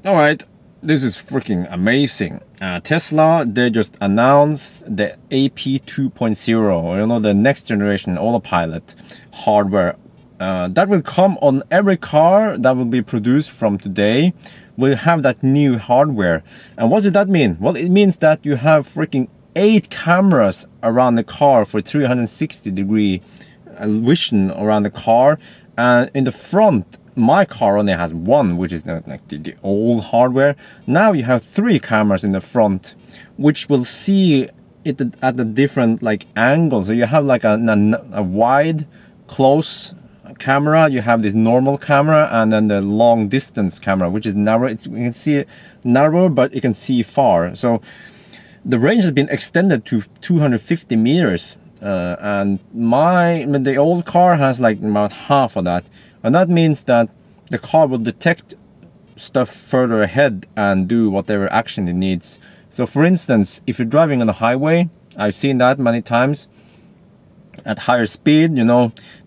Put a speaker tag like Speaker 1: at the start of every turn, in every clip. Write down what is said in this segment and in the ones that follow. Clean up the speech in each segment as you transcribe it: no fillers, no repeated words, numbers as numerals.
Speaker 1: All right, this is freaking amazing. Tesla, they just announced the AP 2.0, the next generation autopilot hardware that will come on every car that will be produced from today. Will have that new hardware. And what does that mean? Well, it means that you have freaking 8 cameras around the car for 360-degree vision around the car. And in the front, my car only has one, which is like the old hardware. Now you have 3 cameras in the front, which will see it at a different like angle. So you have like a wide, close camera, you have this normal camera, and then the long distance camera, which is narrow. You can see it narrow, but you can see far. So the range has been extended to 250 meters. And the old car has like about half of that. And that means that the car will detect stuff further ahead and do whatever action it needs. So for instance, if you're driving on the highway, I've seen that many times, at higher speed,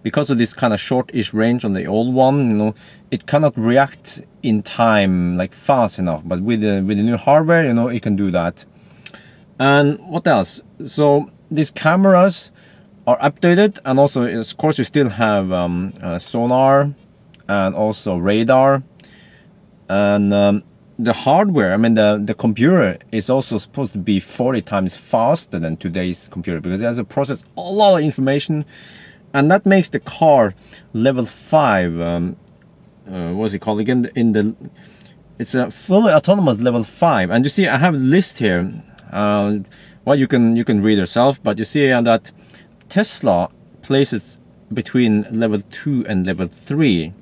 Speaker 1: because of this kind of short-ish range on the old one, it cannot react in time, like fast enough. But with the new hardware, it can do that. And what else? So these cameras are updated, and also, of course, you still have sonar and also radar. And the hardware, the computer is also supposed to be 40 times faster than today's computer, because it has to process a lot of information, and that makes the car level 5. What's it called again? It's a fully autonomous level 5. And you see, I have a list here. Well, you can read yourself, but you see that Tesla places between level 2 and level 3,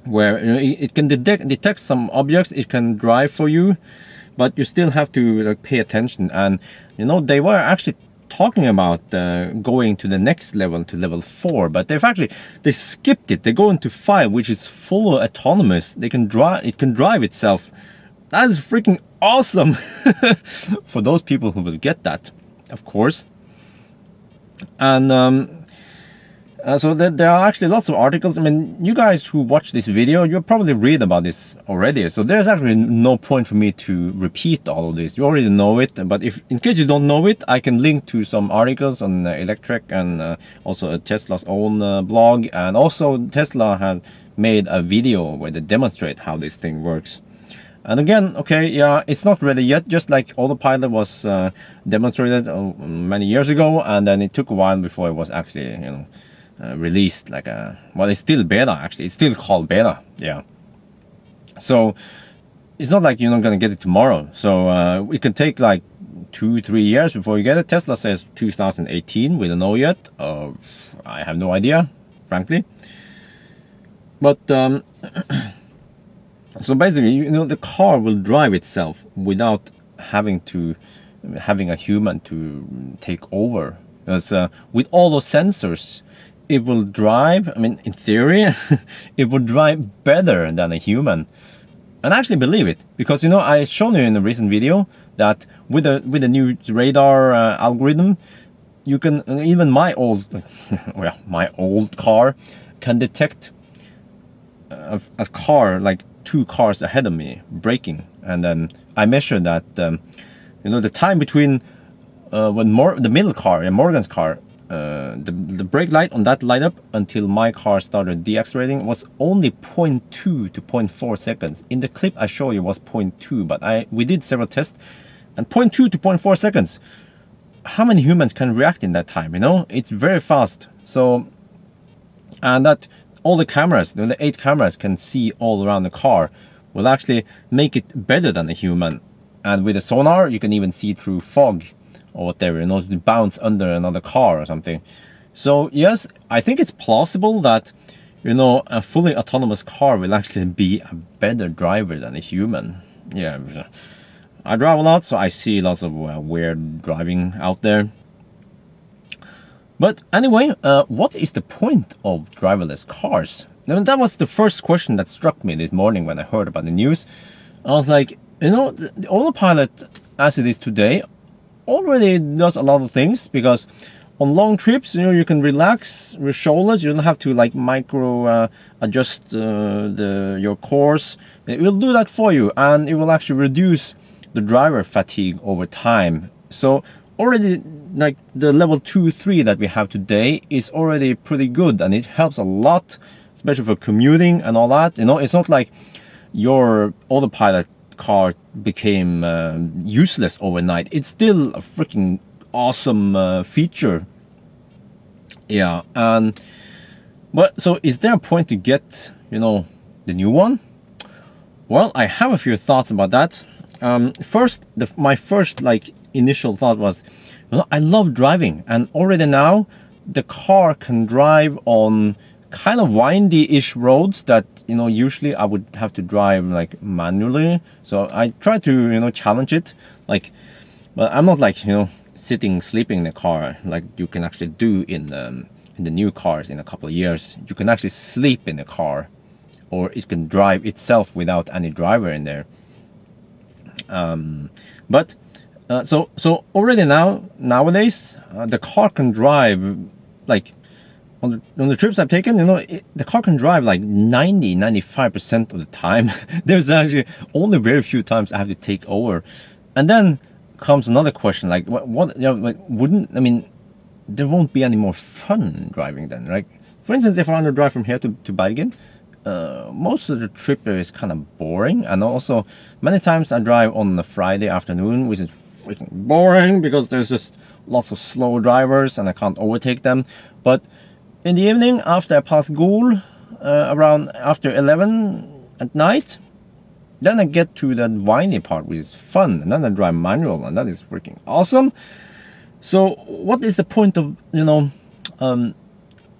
Speaker 1: where it can detect some objects, it can drive for you, but you still have to pay attention. And they were actually talking about going to the next level, to level 4, but they skipped it. They go into 5, which is full autonomous. It can drive itself. That is freaking awesome for those people who will get that, of course. And so there are actually lots of articles. You guys who watch this video, you'll probably read about this already. So there's actually no point for me to repeat all of this. You already know it. But in case you don't know it, I can link to some articles on Electrek, and also Tesla's own blog. And also Tesla had made a video where they demonstrate how this thing works. And again, okay, yeah, it's not ready yet, just like Autopilot was demonstrated many years ago, and then it took a while before it was actually, released. Well, it's still beta, actually. It's still called beta, yeah. So it's not like you're not going to get it tomorrow. So it can take like 2-3 years before you get it. Tesla says 2018. We don't know yet. I have no idea, frankly. But so basically, the car will drive itself without having a human to take over. Because with all those sensors, it will drive. In theory, it will drive better than a human. And I actually believe it, because I shown you in a recent video that with the new radar algorithm, you can even my old car can detect a car like 2 cars ahead of me braking, and then I measure that the time between when the middle car, Morgan's car, the brake light on that light up until my car started deaccelerating was only 0.2 to 0.4 seconds. In the clip I show you was 0.2, but we did several tests, and 0.2 to 0.4 seconds. How many humans can react in that time? It's very fast. So, and that all the cameras, the 8 cameras can see all around the car, will actually make it better than a human. And with a sonar, you can even see through fog or whatever, to bounce under another car or something. So yes, I think it's plausible that, a fully autonomous car will actually be a better driver than a human. Yeah, I drive a lot, so I see lots of weird driving out there. But anyway, what is the point of driverless cars? That was the first question that struck me this morning when I heard about the news. I was like, the Autopilot, as it is today, already does a lot of things, because on long trips, you can relax your shoulders. You don't have to like micro adjust your course. It will do that for you, and it will actually reduce the driver fatigue over time. So already, like the level 2, 3 that we have today is already pretty good, and it helps a lot, especially for commuting and all that. It's not like your autopilot car became useless overnight. It's still a freaking awesome feature. Yeah. But so is there a point to get the new one? Well, I have a few thoughts about that. First, my first like initial thought was, I love driving, and already now the car can drive on kind of windy-ish roads that usually I would have to drive like manually. So I try to challenge it, like, but I'm not like sleeping in the car like you can actually do in the new cars in a couple of years. You can actually sleep in the car, or it can drive itself without any driver in there. So already nowadays the car can drive like on the trips I've taken, the car can drive like 95% of the time. There's actually only very few times I have to take over. And then comes another question, like what there won't be any more fun driving then, right? For instance, if I want to drive from here to Bergen, most of the trip is kind of boring, and also many times I drive on a Friday afternoon, which is freaking boring because there's just lots of slow drivers and I can't overtake them. But in the evening, after I pass Gol, around after 11 at night, then I get to that windy part, which is fun, and then I drive manual, and that is freaking awesome. So what is the point of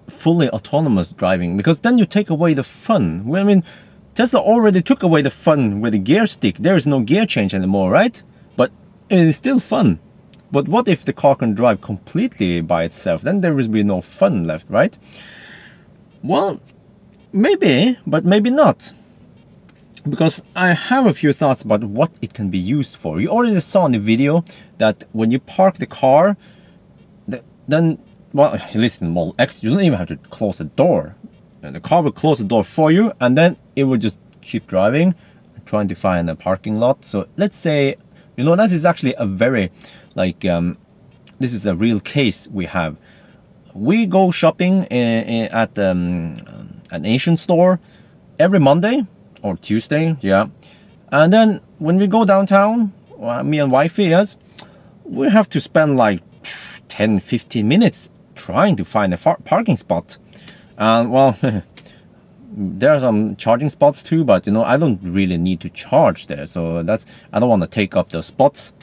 Speaker 1: fully autonomous driving? Because then you take away the fun. Well, I mean, Tesla already took away the fun with the gear stick. There is no gear change anymore, right? But it is still fun. But what if the car can drive completely by itself? Then there will be no fun left, right? Well, maybe, but maybe not. Because I have a few thoughts about what it can be used for. You already saw in the video that when you park the car, then, well, at least in Model X, you don't even have to close the door. And the car will close the door for you, and then it will just keep driving, trying to find a parking lot. So let's say, that is actually a very, this is a real case we have. We go shopping at an Asian store every Monday or Tuesday, yeah. And then when we go downtown, me and wifey, yes, we have to spend like 10-15 minutes trying to find a parking spot. And well, there are some charging spots too, but I don't really need to charge there, so I don't want to take up those spots.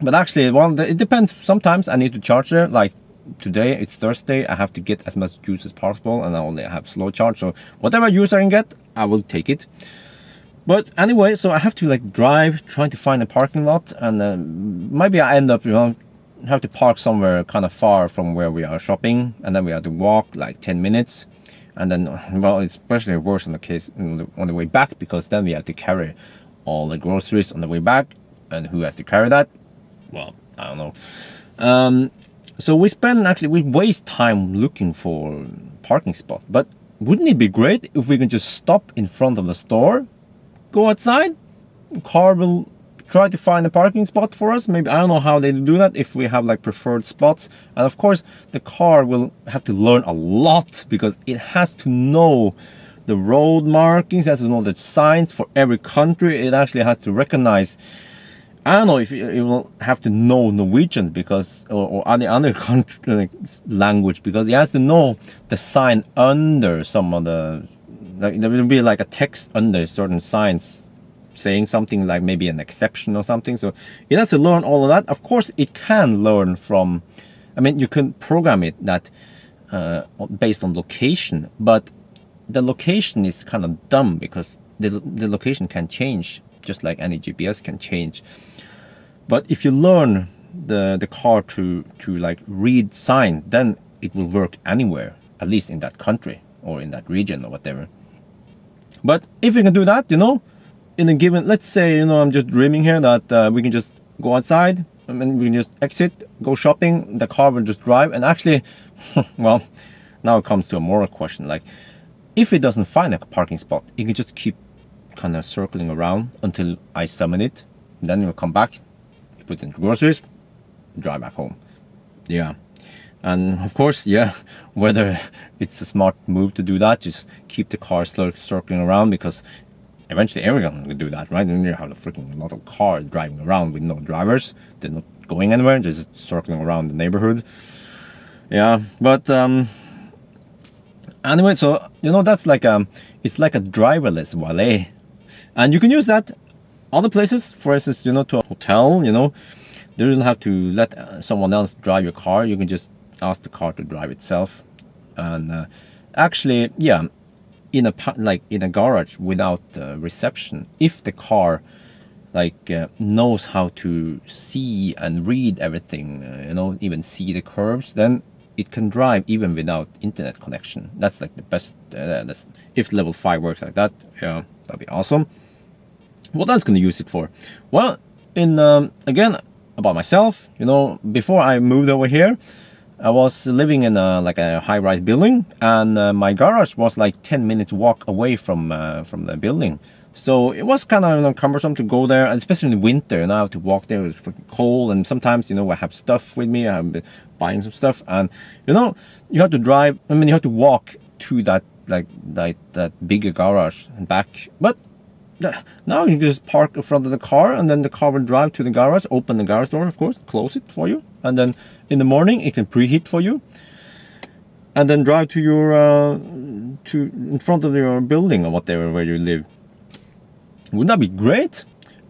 Speaker 1: But actually, well, it depends. Sometimes I need to charge there. Like today, it's Thursday. I have to get as much juice as possible, and I only have slow charge. So whatever juice I can get, I will take it. But anyway, so I have to drive, trying to find a parking lot, and maybe I end up, have to park somewhere kind of far from where we are shopping, and then we have to walk like 10 minutes. And then, well, it's especially worse in the case on the way back, because then we have to carry all the groceries on the way back, and who has to carry that? Well, I don't know. So we waste time looking for parking spot. But wouldn't it be great if we can just stop in front of the store, go outside, the car will try to find a parking spot for us? Maybe, I don't know how they do that, if we have preferred spots. And of course, the car will have to learn a lot, because it has to know the road markings, it has to know the signs for every country. It actually has to recognize, I don't know if it will have to know Norwegian, because or any other country language, because it has to know the sign under some of the, there will be a text under certain signs saying something like maybe an exception or something. So it has to learn all of that. Of course, it can learn from, you can program it that based on location, but the location is kind of dumb, because the location can change just like any GPS can change. But if you learn the car to read sign, then it will work anywhere, at least in that country or in that region or whatever. But if we can do that, in a given, let's say, I'm just dreaming here that we can just go outside, I mean, we can just exit, go shopping, the car will just drive. And actually, well, now it comes to a moral question. Like, if it doesn't find a parking spot, it can just keep kind of circling around until I summon it. Then it will come back, you put in groceries, drive back home. Yeah. And of course, yeah, whether it's a smart move to do that, just keep the car circling around, because eventually everyone will do that, right? And you have a freaking lot of cars driving around with no drivers. They're not going anywhere, just circling around the neighborhood. Yeah, but anyway, so that's like it's like a driverless valet, and you can use that other places. For instance, to a hotel. You don't have to let someone else drive your car. You can just ask the car to drive itself, and actually, yeah, in a garage without reception, if the car knows how to see and read everything, even see the curves, then it can drive even without internet connection. That's like the best. If level 5 works like that, yeah, that'd be awesome. What else can you use it for? Well, again, about myself, before I moved over here, I was living in a high-rise building, and my garage was like 10 minutes walk away from the building. So it was kind of cumbersome to go there, and especially in the winter. I have to walk there. It was freaking cold, and sometimes I have stuff with me. I have been buying some stuff, and you have to drive. I mean, you have to walk to that that bigger garage and back. But now you just park in front of the car, and then the car will drive to the garage, open the garage door, of course, close it for you, and then in the morning it can preheat for you, and then drive to your in front of your building or whatever where you live. Wouldn't that be great?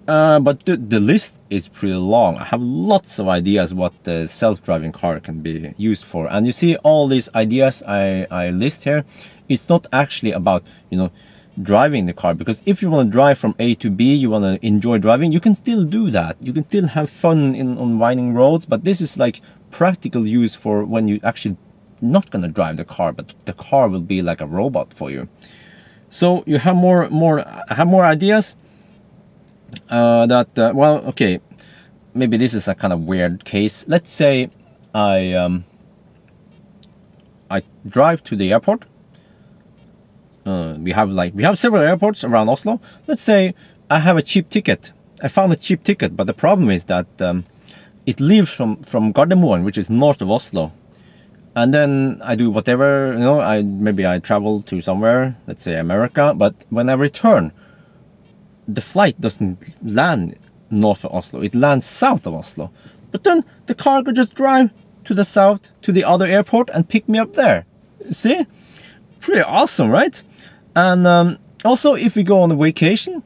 Speaker 1: But the list is pretty long. I have lots of ideas what the self-driving car can be used for, and you see all these ideas I list here. It's not actually about driving the car, because if you want to drive from A to B, you want to enjoy driving, you can still do that. You can still have fun on winding roads, but this is like practical use for when you actually not going to drive the car, but the car will be like a robot for you. So you have more ideas well, okay, maybe this is a kind of weird case. Let's say I drive to the airport. We have several airports around Oslo. Let's say I have a cheap ticket. I found a cheap ticket, but the problem is that it leaves from Gardermoen, which is north of Oslo, and then I do whatever, maybe I travel to somewhere, let's say America, but when I return, the flight doesn't land north of Oslo, it lands south of Oslo. But then the car could just drive to the south, to the other airport, and pick me up there. See? Pretty awesome, right? And also, if we go on a vacation,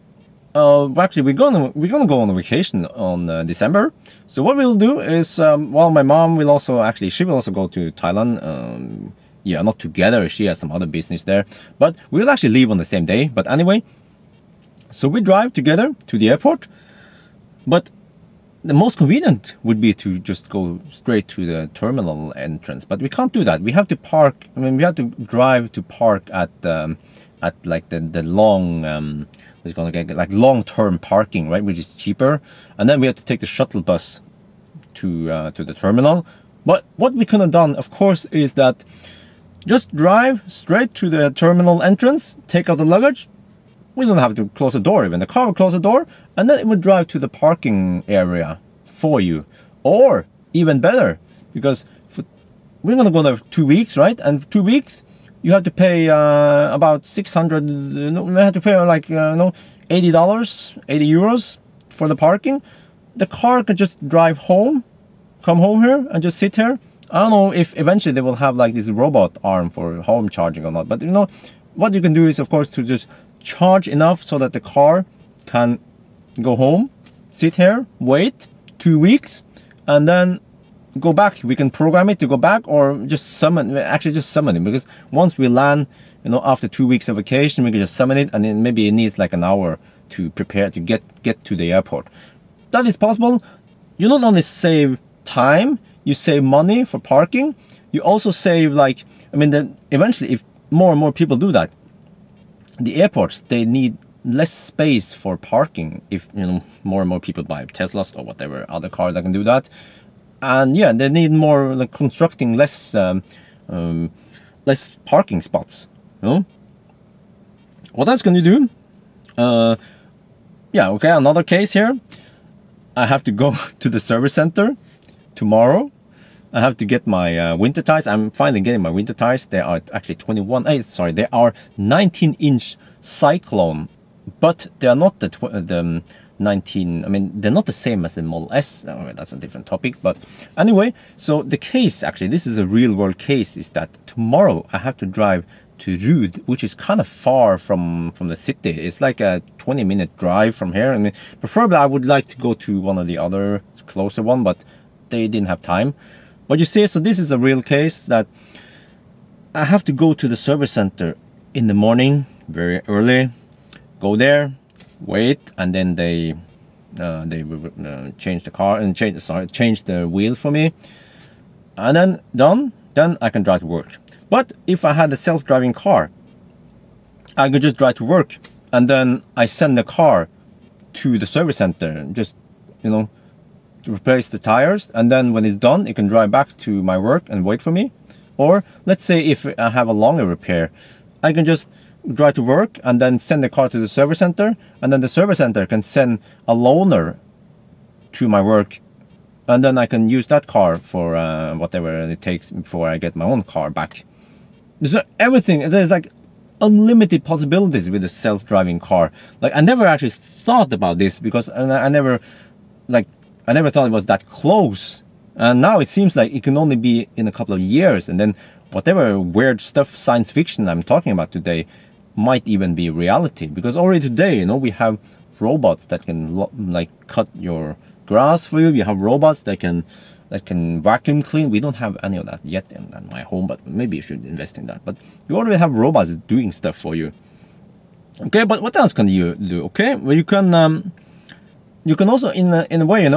Speaker 1: actually we're gonna go on a vacation on December. So what we'll do is, well, my mom will also she will also go to Thailand. Yeah, not together. She has some other business there, but we'll actually leave on the same day. But anyway, so we drive together to the airport. But the most convenient would be to just go straight to the terminal entrance, but we can't do that. We have to park. I mean, we have to drive to park at like the long it's gonna get like long-term parking, right, which is cheaper, and then we have to take the shuttle bus to the terminal. But what we could have done, of course, is that just drive straight to the terminal entrance, take out the luggage. We don't have to close the door even. The car will close the door, and then it would drive to the parking area for you. Or even better, because we're gonna go there for 2 weeks, right? And 2 weeks, you have to pay about 600. We have to pay like $80, 80 euros for the parking. The car could just drive home, come home here, and just sit here. I don't know if eventually they will have like this robot arm for home charging or not, but what you can do is, of course, to just charge enough so that the car can go home, sit here, wait 2 weeks, and then go back. We can program it to go back, or just summon it, because once we land, after 2 weeks of vacation, we can just summon it, and then maybe it needs like an hour to prepare to get to the airport. That is possible. You not only save time, you save money for parking, you also save then eventually, if more and more people do that, the airports, they need less space for parking if more and more people buy Teslas or whatever other car that can do that. And yeah, they need more like constructing less less parking spots. What else can you do? Yeah, okay, another case here. I have to go to the service center tomorrow. I have to get my winter tires. I'm finally getting my winter tires. They are actually 21. Sorry, they are 19-inch Cyclone, but they are not the 19. I mean, they're not the same as the Model S. Oh, that's a different topic. But anyway, so the case actually, this is a real-world case. Is that tomorrow I have to drive to Rud, which is kind of far from the city. It's like a 20-minute drive from here. I mean, preferably I would like to go to one of the other closer one, but they didn't have time. But you see, so this is a real case that I have to go to the service center in the morning, very early, go there, wait, and then they will change the car and change the wheels for me, and then done. Then I can drive to work. But if I had a self-driving car, I could just drive to work, and then I send the car to the service center, just to replace the tires, and then when it's done, it can drive back to my work and wait for me. Or let's say if I have a longer repair, I can just drive to work and then send the car to the service center, and then the service center can send a loaner to my work, and then I can use that car for whatever it takes before I get my own car back. So everything, there's like unlimited possibilities with a self-driving car. Like I never actually thought about this because I never thought it was that close. And now it seems like it can only be in a couple of years, and then whatever weird stuff, science fiction I'm talking about today, might even be reality. Because already today, we have robots that can cut your grass for you. We have robots that can vacuum clean. We don't have any of that yet in my home, but maybe you should invest in that. But you already have robots doing stuff for you. Okay, but what else can you do? Okay, well you can also in a way,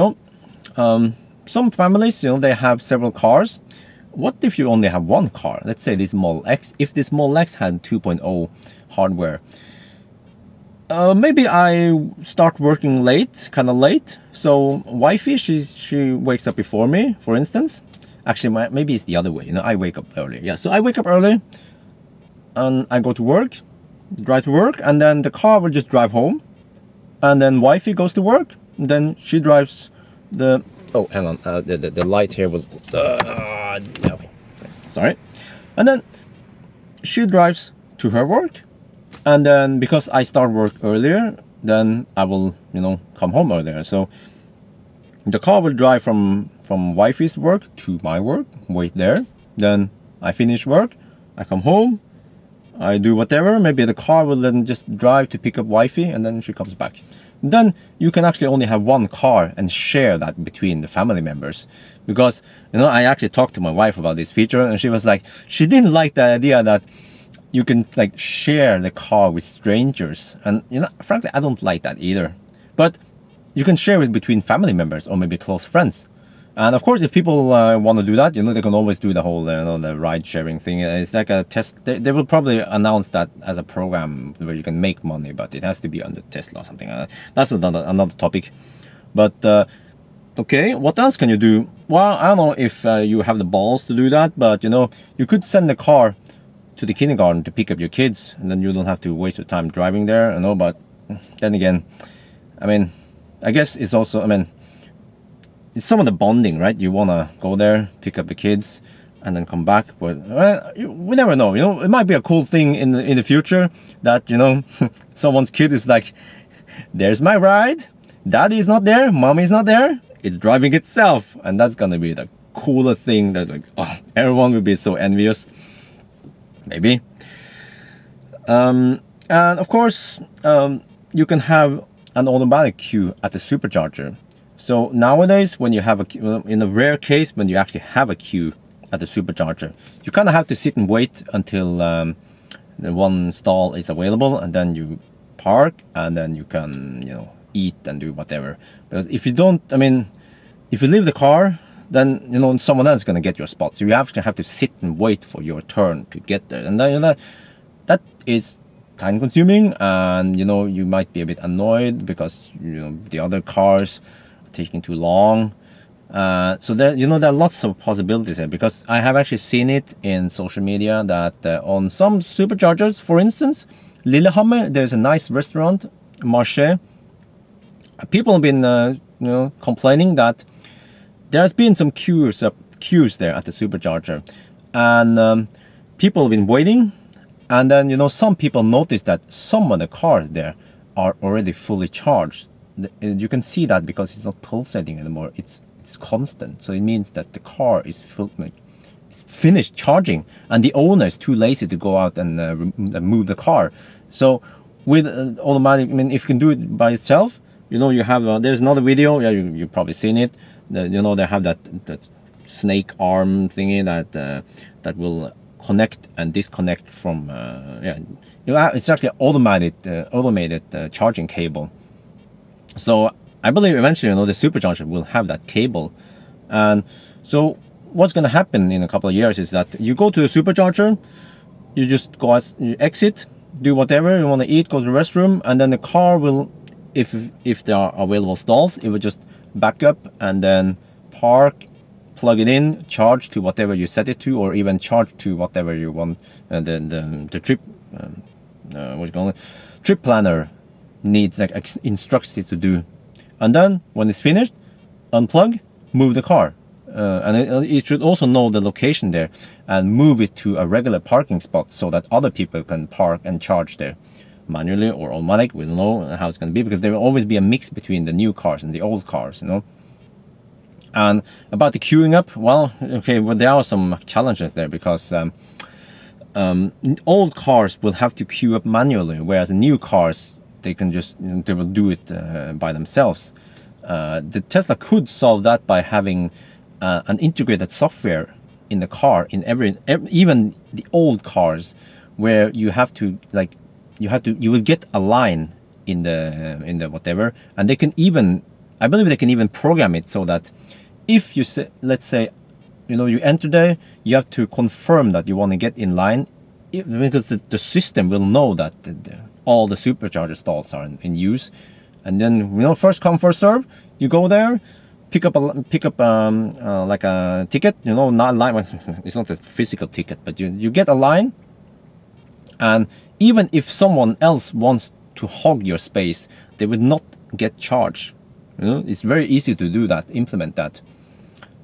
Speaker 1: some families, they have several cars. What if you only have one car? Let's say this Model X. If this Model X had 2.0 hardware, maybe I start working kind of late. So wifey, she wakes up before me, for instance. Actually, maybe it's the other way. I wake up early. Yeah, so I wake up early, and I go to work, drive to work, and then the car will just drive home. And then wifey goes to work, and then she drives the... Oh, hang on, the light here was... okay. Sorry. And then she drives to her work, and then because I start work earlier, then I will, come home earlier. So the car will drive from wifey's work to my work, wait there. Then I finish work, I come home, I do whatever. Maybe the car will then just drive to pick up wifey, and then she comes back. Then you can actually only have one car and share that between the family members. Because, I actually talked to my wife about this feature, and she was like, she didn't like the idea that you can share the car with strangers. And, frankly, I don't like that either. But you can share it between family members or maybe close friends. And of course, if people want to do that, they can always do the whole, the ride-sharing thing. It's like a test. They will probably announce that as a program where you can make money, but it has to be under Tesla or something. That's another topic. But okay, what else can you do? Well, I don't know if you have the balls to do that, but you could send the car to the kindergarten to pick up your kids, and then you don't have to waste your time driving there. But then again, I guess it's also, it's some of the bonding, right? You want to go there, pick up the kids, and then come back. But we never know. It might be a cool thing in the future that someone's kid is like, "There's my ride. Daddy's not there. Mommy's not there. It's driving itself," and that's gonna be the coolest thing. That everyone will be so envious. Maybe. And of course, you can have an automatic queue at the supercharger. So nowadays, when you have in a rare case, when you actually have a queue at the supercharger, you kind of have to sit and wait until the one stall is available, and then you park, and then you can, eat and do whatever. Because if you don't, if you leave the car, then, someone else is going to get your spot. So you actually have to sit and wait for your turn to get there. And then, that is time consuming, and you might be a bit annoyed because the other cars are taking too long. So there are lots of possibilities here, because I have actually seen it in social media that on some superchargers, for instance, Lillehammer, there's a nice restaurant, Marché. People have been complaining that there's been some queues there at the supercharger, and people have been waiting, and then some people notice that some of the cars there are already fully charged. You can see that because it's not pulsating anymore. It's constant, so it means that the car is it's finished charging, and the owner is too lazy to go out and move the car. So with automatic, I mean, if you can do it by itself, you have there's another video. Yeah, you've probably seen it. They have that snake arm thingy that will connect and disconnect from it's actually automated charging cable. So I believe eventually the supercharger will have that cable. And so what's going to happen in a couple of years is that you go to a supercharger, you just you exit, do whatever you want to eat, go to the restroom, and then the car will, if there are available stalls, it will just back up and then park, plug it in, charge to whatever you set it to, or even charge to whatever you want. The trip trip planner needs, like, instructs it to do. And then when it's finished, unplug, move the car, and it should also know the location there and move it to a regular parking spot so that other people can park and charge there, manually or automatic. We don't know how it's going to be, because there will always be a mix between the new cars and the old cars, And about the queuing up, well, there are some challenges there, because old cars will have to queue up manually, whereas the new cars, they will do it by themselves. The Tesla could solve that by having an integrated software in the car, in even the old cars, where you will get a line in the whatever, and I believe they can even program it so that if you say, let's say, you enter there, you have to confirm that you want to get in line, because the system will know that all the supercharger stalls are in use, and then first come first serve. You go there, pick up like a ticket, not a line. It's not a physical ticket, but you get a line, and even if someone else wants to hog your space, they will not get charged. It's very easy to do that, implement that.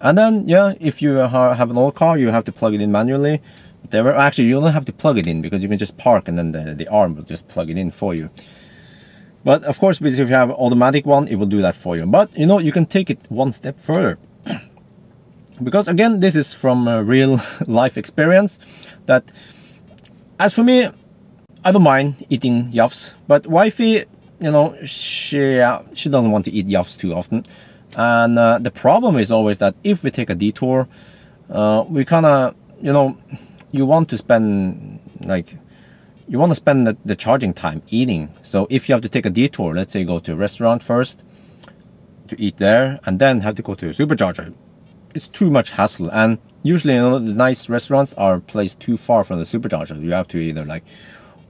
Speaker 1: And then if you have an old car, you have to plug it in manually. Actually, you don't have to plug it in, because you can just park and then the arm will just plug it in for you. But of course, if you have an automatic one, it will do that for you. But you can take it one step further, because again, this is from a real life experience, that as for me, I don't mind eating yaffs, but wifey, she doesn't want to eat yaffs too often. And the problem is always that if we take a detour, we kind of, you want to spend the charging time eating. So if you have to take a detour, let's say go to a restaurant first to eat there, and then have to go to a supercharger, it's too much hassle. And usually, the nice restaurants are placed too far from the supercharger. You have to either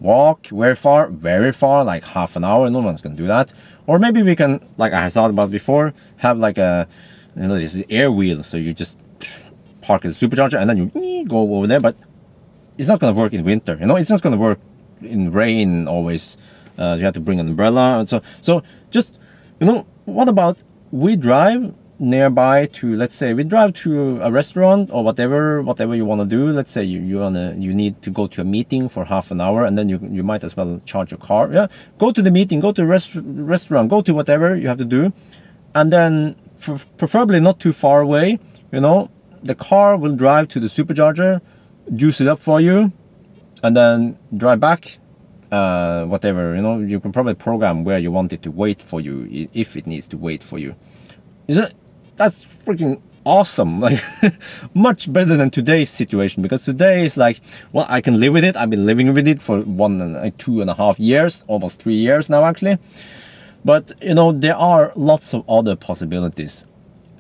Speaker 1: walk very far, like half an hour. No one's gonna do that. Or maybe we can, like I thought about before, have like a, this is air wheel, so you just park at the supercharger and then you go over there. But it's not gonna work in winter. It's not gonna work in rain always. You have to bring an umbrella. And so just, what about we drive nearby to, let's say we drive to a restaurant or whatever you want to do. Let's say you need to go to a meeting for half an hour, and then you might as well charge your car. Go to the meeting, go to the restaurant, go to whatever you have to do, and then preferably not too far away. The car will drive to the supercharger, juice it up for you, and then drive back. Whatever, you can probably program where you want it to wait for you, if it needs to wait for you. That's freaking awesome. Much better than today's situation, because today is I can live with it. I've been living with it for 2.5 years, almost 3 years now actually. But there are lots of other possibilities,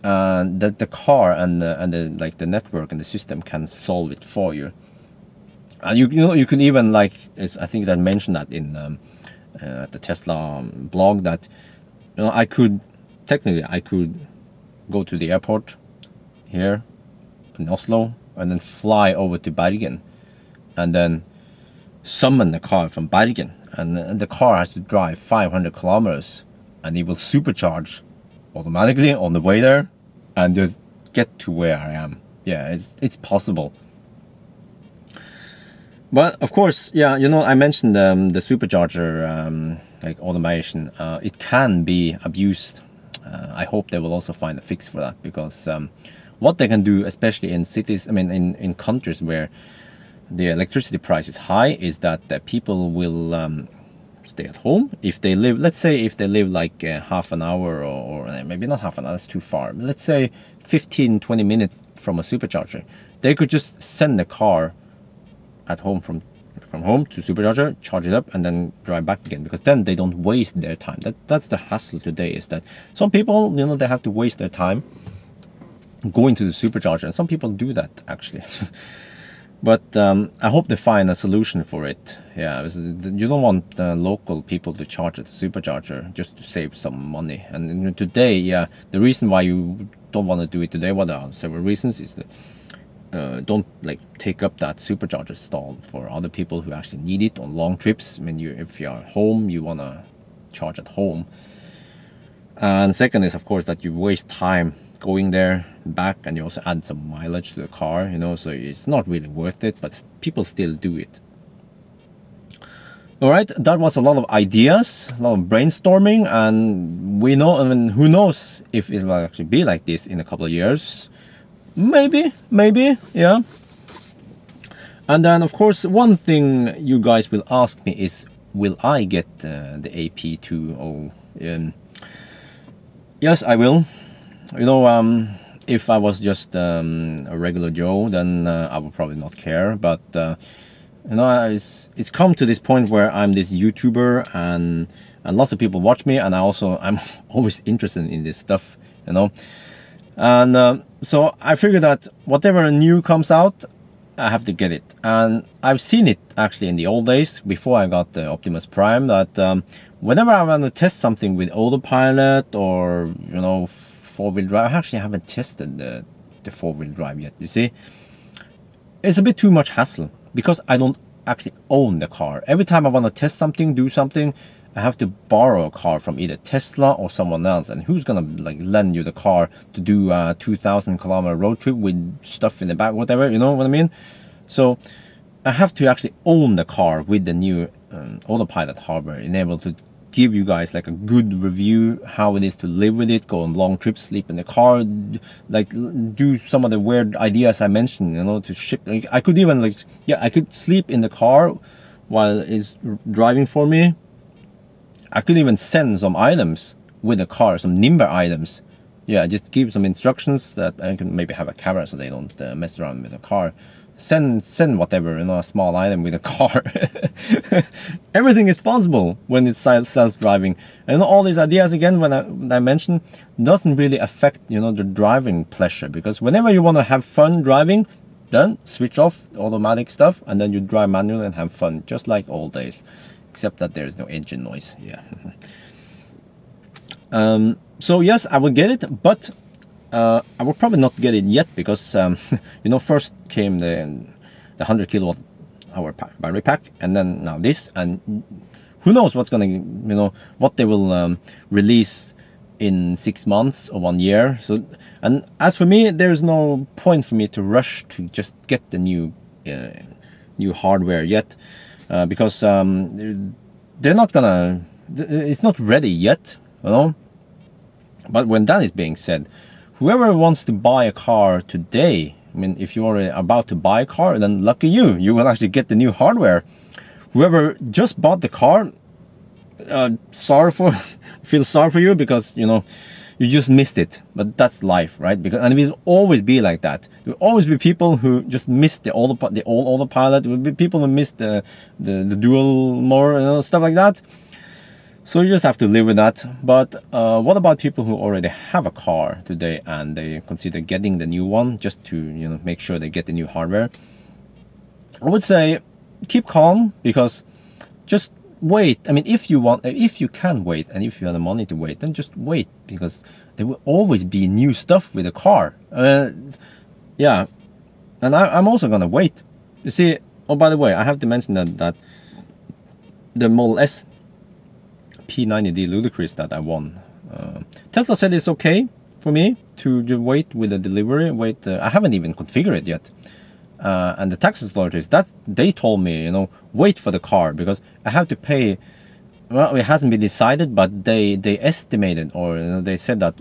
Speaker 1: that the car and the network and the system can solve it for you. you can even like I think that mentioned that in the Tesla blog that I could go to the airport here in Oslo and then fly over to Bergen and then summon the car from Bergen, and the car has to drive 500 kilometers and it will supercharge automatically on the way there and just get to where I am. Yeah, it's possible. But of course, yeah, I mentioned the supercharger like automation. It can be abused. I hope they will also find a fix for that, because what they can do, especially in cities, I mean in countries where the electricity price is high, is that people will stay at home if they live, let's say if they live like half an hour or maybe not half an hour, that's too far, but let's say 15-20 minutes from a supercharger. They could just send the car at home from home to supercharger, charge it up, and then drive back again, because then they don't waste their time. That's the hassle today, is that some people, they have to waste their time going to the supercharger, and some people do that actually. But I hope they find a solution for it. Yeah, you don't want local people to charge at the supercharger just to save some money. And today, yeah, the reason why you don't want to do it today, well, there are several reasons, is that don't like take up that supercharger stall for other people who actually need it on long trips. I mean, if you're home, you want to charge at home. And second is, of course, that you waste time going there, back, and you also add some mileage to the car, so it's not really worth it, but people still do it. All right, that was a lot of ideas, a lot of brainstorming, and who knows if it will actually be like this in a couple of years. Maybe, yeah. And then, of course, one thing you guys will ask me is, will I get the AP2? Yes, I will. If I was just a regular Joe, then I would probably not care. But it's come to this point where I'm this YouTuber, and lots of people watch me, and I'm always interested in this stuff, And so I figure that whatever new comes out, I have to get it. And I've seen it actually in the old days before I got the Optimus Prime, that whenever I want to test something with autopilot or four-wheel drive, I actually haven't tested the four-wheel drive yet. You see, it's a bit too much hassle because I don't actually own the car. Every time I want to test something, do something, I have to borrow a car from either Tesla or someone else, and who's gonna lend you the car to do a 2,000-kilometer road trip with stuff in the back, whatever, you know what I mean? So I have to actually own the car with the new autopilot hardware, enabled to give you guys like a good review how it is to live with it, go on long trips, sleep in the car, do some of the weird ideas I mentioned, to ship. I could even I could sleep in the car while it's driving for me. I could even send some items with the car, some Nimber items. Yeah, just give some instructions that I can maybe have a camera so they don't mess around with the car. Send whatever, a small item with a car. Everything is possible when it's self-driving. And all these ideas, again, when I mentioned, doesn't really affect, the driving pleasure. Because whenever you want to have fun driving, then switch off automatic stuff and then you drive manually and have fun, just like old days. Except that there is no engine noise. Yeah. So yes, I will get it, but I will probably not get it yet because first came the 100 kilowatt hour battery pack, and then now this, and who knows what's gonna what they will release in 6 months or 1 year. So, and as for me, there's no point for me to rush to just get the new hardware yet. Because they're not gonna, it's not ready yet, But when that is being said, whoever wants to buy a car today, I mean, if you're about to buy a car, then lucky you, you will actually get the new hardware. Whoever just bought the car, feel sorry for you, because you just missed it. But that's life, right? And it will always be like that. There will always be people who just missed the old autopilot. There will be people who missed the dual more, stuff like that. So you just have to live with that. But what about people who already have a car today and they consider getting the new one just to make sure they get the new hardware? I would say keep calm, because just wait. I mean, if you can wait, and if you have the money to wait, then just wait, because there will always be new stuff with the car. Yeah, and I'm also gonna wait. You see, oh, by the way, I have to mention that the Model S P90D Ludicrous that I won, Tesla said it's okay for me to wait with the delivery. I haven't even configured it yet. And the tax authorities, that they told me, wait for the car, because I have to pay. Well, it hasn't been decided, but they estimated, or they said that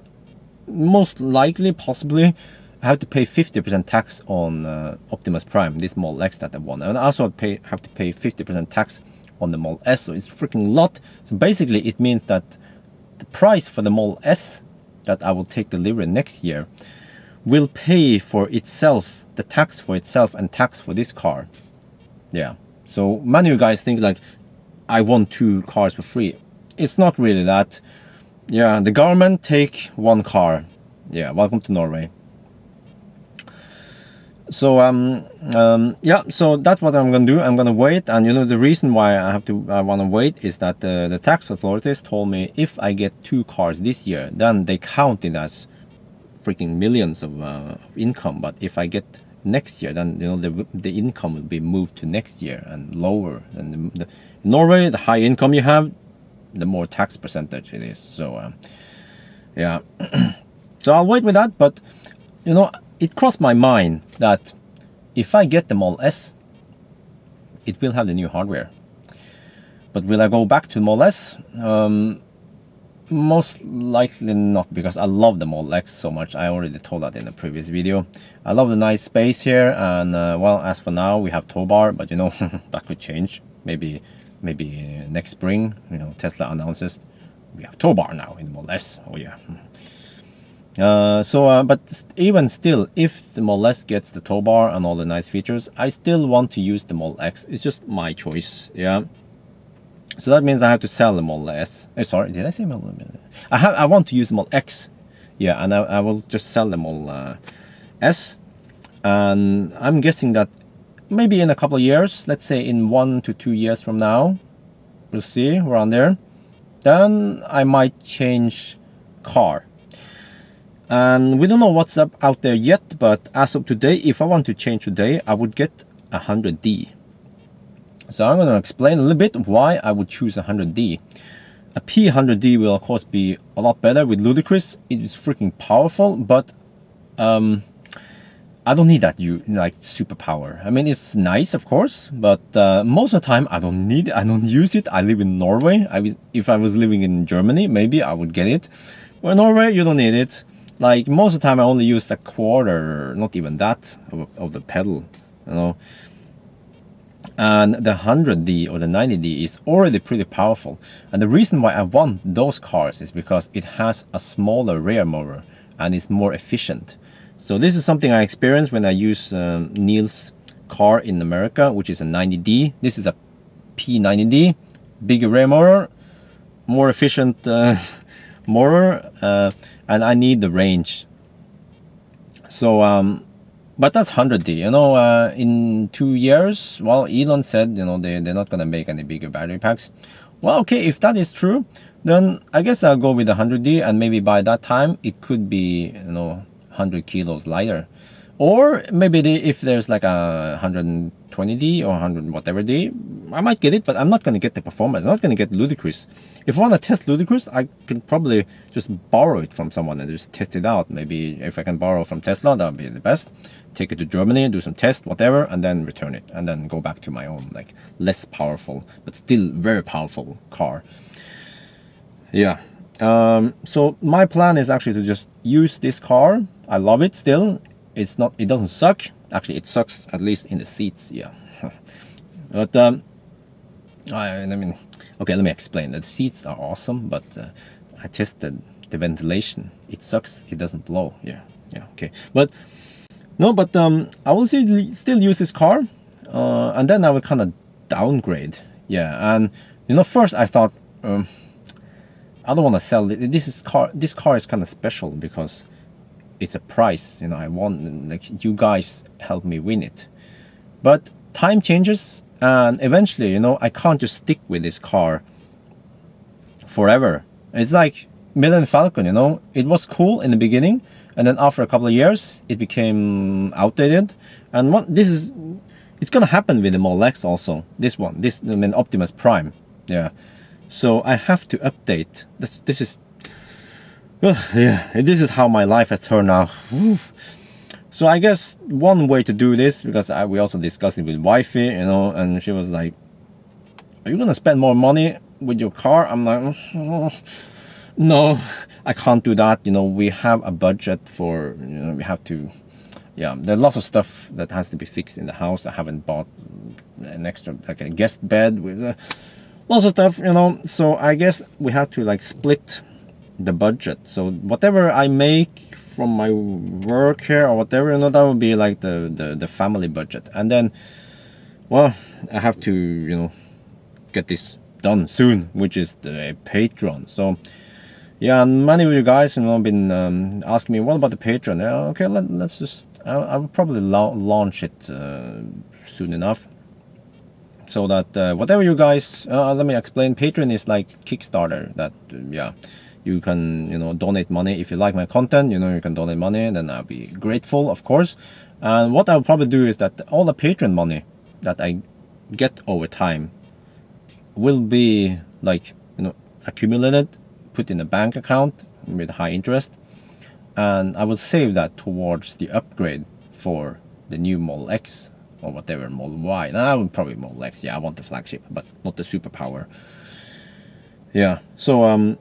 Speaker 1: most likely, possibly, I have to pay 50% tax on Optimus Prime, this Model X that I won, and I also have to pay 50% tax on the Model S. So it's freaking lot. So basically, it means that the price for the Model S that I will take delivery next year will pay for itself, the tax for itself and tax for this car. Yeah. So many of you guys think like I want 2 cars for free. It's not really that. Yeah, the government take 1 car. Yeah, welcome to Norway. So yeah, so that's what I'm gonna do. I'm gonna wait, and the reason why I want to wait is that the tax authorities told me if I get 2 cars this year, then they count it as freaking millions of income. But if I get next year, then the income will be moved to next year and lower. And in Norway, the higher income you have, the more tax percentage it is. So yeah, so I'll wait with that. But it crossed my mind that if I get the Model S, it will have the new hardware. But will I go back to Model S? Most likely not, because I love the Model X so much. I already told that in the previous video. I love the nice space here, and well, as for now, we have tow bar, but that could change. Maybe next spring, Tesla announces we have tow bar now in the Model S. Oh yeah. But even still, if the Model S gets the tow bar and all the nice features, I still want to use the Model X. It's just my choice, yeah. So that means I have to sell the Model S. Sorry, did I say Model? I want to use the Model X, yeah, and I will just sell the Model S. And I'm guessing that maybe in a couple of years, let's say in 1 to 2 years from now, we'll see, around there, then I might change car. And we don't know what's out there yet, but as of today, if I want to change today, I would get a 100D. So I'm going to explain a little bit why I would choose a 100D. A P100D will of course be a lot better with Ludicrous. It is freaking powerful, but I don't need that superpower. I mean, it's nice, of course, but most of the time I don't need it. I don't use it. I live in Norway. If I was living in Germany, maybe I would get it. Well, in Norway, you don't need it. Like most of the time, I only use a quarter, not even that, of the pedal, And the 100D or the 90D is already pretty powerful. And the reason why I want those cars is because it has a smaller rear motor and is more efficient. So this is something I experienced when I use Neil's car in America, which is a 90D. This is a P90D, bigger rear motor, more efficient motor, and I need the range. So but that's 100D. In 2 years, well, Elon said they're not gonna make any bigger battery packs. Well, okay, if that is true, then I guess I'll go with the 100D, and maybe by that time it could be 100 kilos lighter. Or maybe if there's like a 120D or 100 whatever D, I might get it, but I'm not going to get the performance. I'm not going to get Ludicrous. If I want to test Ludicrous, I can probably just borrow it from someone and just test it out. Maybe if I can borrow from Tesla, that would be the best. Take it to Germany, do some tests, whatever, and then return it. And then go back to my own, less powerful, but still very powerful car. Yeah. So my plan is actually to just use this car. I love it still. It doesn't suck. Actually, it sucks at least in the seats. Yeah. But I mean, okay, let me explain. The seats are awesome, but I tested the ventilation. It sucks. It doesn't blow. Yeah. Okay. But no, but I will still use this car, and then I will kind of downgrade. Yeah. And first I thought I don't want to sell it. This car is kind of special because it's a price, I want, you guys help me win it. But time changes, And eventually, you know, I can't just stick with this car forever. It's like Millennium Falcon, you know, it was cool in the beginning, and then after a couple of years, it became outdated. And it's gonna happen with the Model X also. I mean, Optimus Prime, yeah. So I have to update. This is, yeah, this is how my life has turned out. So I guess one way to do this, because we also discussed it with wifey, you know, and she was like, "Are you gonna spend more money with your car?" I'm like, no, I can't do that. You know, we have a budget for, you know, we have to, yeah, there's lots of stuff that has to be fixed in the house. I haven't bought an extra, like a guest bed with lots of stuff, you know. So I guess we have to like split the budget. So whatever I make from my work here or whatever, you know, that would be like the family budget. And then, well, I have to, you know, get this done soon, which is the Patreon. So yeah, and many of you guys, you know, been asking me, what about the Patreon? Okay, let's just, I will probably launch it soon enough, so that whatever you guys, let me explain. Patreon is like Kickstarter, that yeah, you can, you know, donate money if you like my content. You know, you can donate money, then I'll be grateful, of course. And what I'll probably do is that all the Patreon money that I get over time will be like, you know, accumulated, put in a bank account with high interest, and I will save that towards the upgrade for the new Model X or whatever, Model Y. Now I would probably Model X. Yeah, I want the flagship, but not the superpower. Yeah. So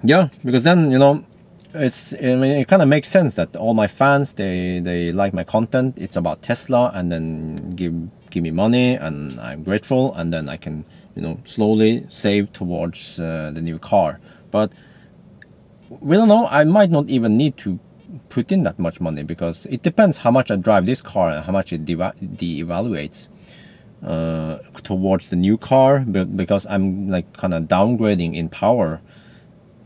Speaker 1: yeah, because then, you know, I mean, it kind of makes sense that all my fans, they like my content. It's about Tesla, and then give me money, and I'm grateful, and then I can, you know, slowly save towards the new car. But we don't know, I might not even need to put in that much money, because it depends how much I drive this car and how much it de-evaluates towards the new car, because I'm like kind of downgrading in power,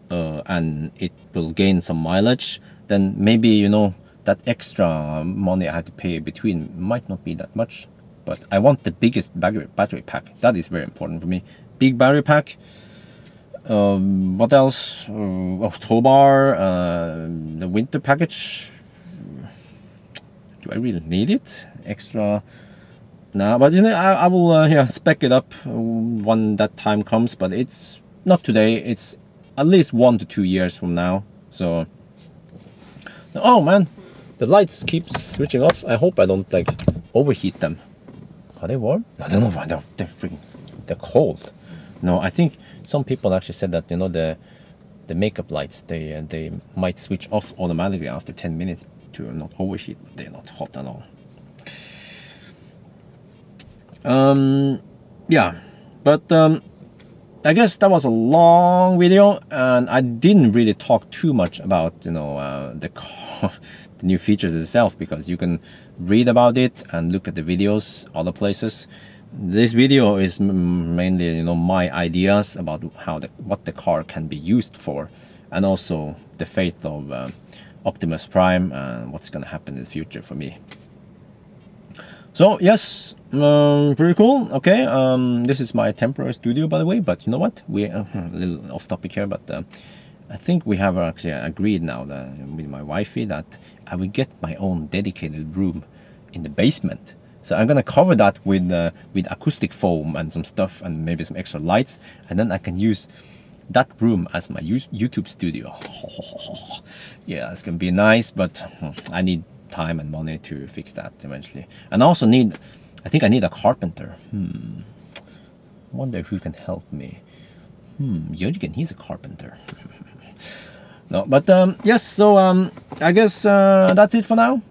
Speaker 1: and it will gain some mileage. Then maybe, you know, that extra money I had to pay between might not be that much. But I want the biggest battery pack. That is very important for me. Big battery pack. What else? Oh, tow bar. The winter package. Do I really need it? Extra? Nah, but you know, I will yeah, spec it up when that time comes. But it's not today. It's at least 1 to 2 years from now. So, oh man, the lights keep switching off. I hope I don't like overheat them. Are they warm? I don't know. They're cold. No, I think some people actually said that, you know, the makeup lights, they might switch off automatically after 10 minutes to not overheat. They're not hot at all. Yeah, but I guess that was a long video, and I didn't really talk too much about, you know, the car, the new features itself, because you can read about it and look at the videos other places. This video is mainly, you know, my ideas about what the car can be used for, and also the fate of Optimus Prime and what's gonna happen in the future for me. So yes, pretty cool. Okay, this is my temporary studio, by the way. But you know what? We a little off topic here, but I think we have actually agreed now that, with my wifey, that I will get my own dedicated room in the basement. So I'm gonna cover that with acoustic foam and some stuff, and maybe some extra lights, and then I can use that room as my YouTube studio. Yeah, it's gonna be nice, but I need time and money to fix that eventually. And I also I think I need a carpenter. Wonder who can help me. Jürgen, he's a carpenter. No, but yes, so I guess that's it for now.